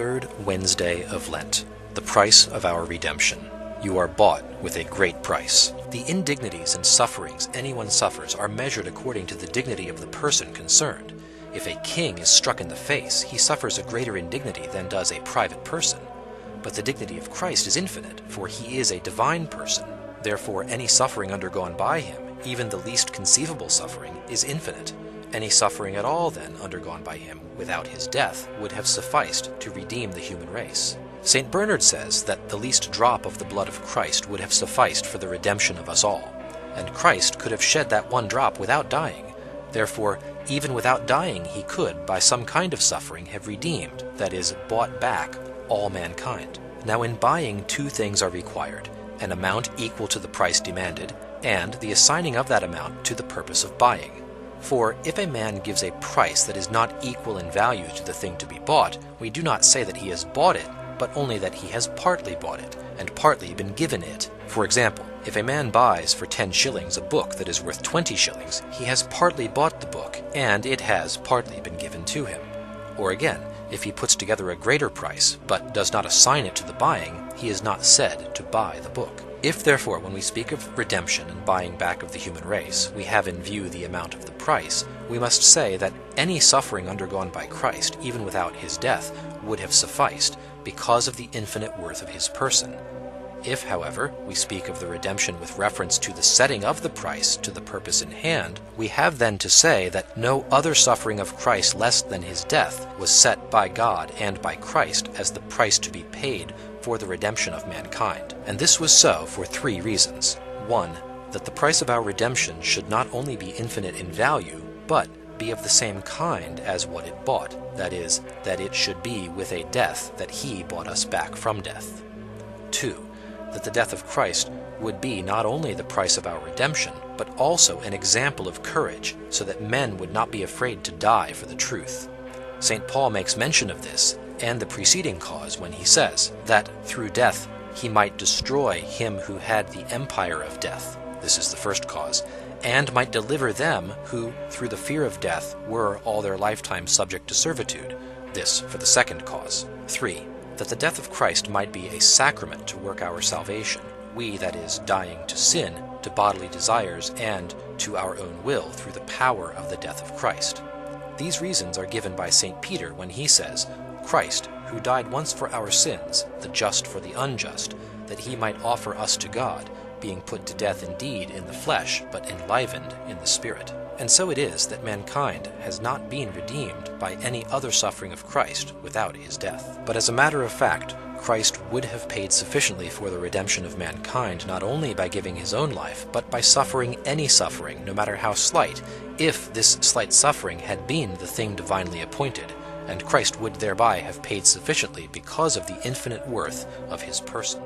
third Wednesday of Lent, the price of our redemption. You are bought with a great price. The indignities and sufferings anyone suffers are measured according to the dignity of the person concerned. If a king is struck in the face, he suffers a greater indignity than does a private person. But the dignity of Christ is infinite, for he is a divine person. Therefore, any suffering undergone by him, even the least conceivable suffering, is infinite. Any suffering at all, then, undergone by him without his death would have sufficed to redeem the human race. St. Bernard says that the least drop of the blood of Christ would have sufficed for the redemption of us all, and Christ could have shed that one drop without dying. Therefore, even without dying, he could, by some kind of suffering, have redeemed, that is, bought back, all mankind. Now in buying, two things are required: an amount equal to the price demanded, and the assigning of that amount to the purpose of buying. For if a man gives a price that is not equal in value to the thing to be bought, we do not say that he has bought it, but only that he has partly bought it, and partly been given it. For example, if a man buys for 10 shillings a book that is worth 20 shillings, he has partly bought the book, and it has partly been given to him. Or again, if he puts together a greater price, but does not assign it to the buying, he is not said to buy the book. If therefore, when we speak of redemption and buying back of the human race, we have in view the amount of the price, we must say that any suffering undergone by Christ, even without his death, would have sufficed, because of the infinite worth of his person. If, however, we speak of the redemption with reference to the setting of the price to the purpose in hand, we have then to say that no other suffering of Christ less than his death was set by God and by Christ as the price to be paid for the redemption of mankind. And this was so for 3 reasons. 1. That the price of our redemption should not only be infinite in value, but be of the same kind as what it bought, that is, that it should be with a death that he bought us back from death. 2. That the death of Christ would be not only the price of our redemption, but also an example of courage, so that men would not be afraid to die for the truth. St. Paul makes mention of this and the preceding cause when he says that through death he might destroy him who had the empire of death. This is the first cause, and might deliver them who, through the fear of death, were all their lifetime subject to servitude. This for the second cause. 3. That the death of Christ might be a sacrament to work our salvation, we, that is, dying to sin, to bodily desires, and to our own will through the power of the death of Christ. These reasons are given by St. Peter when he says, Christ, who died once for our sins, the just for the unjust, that he might offer us to God, being put to death indeed in the flesh, but enlivened in the Spirit. And so it is that mankind has not been redeemed by any other suffering of Christ without his death. But as a matter of fact, Christ would have paid sufficiently for the redemption of mankind not only by giving his own life, but by suffering any suffering, no matter how slight, if this slight suffering had been the thing divinely appointed, and Christ would thereby have paid sufficiently because of the infinite worth of his person.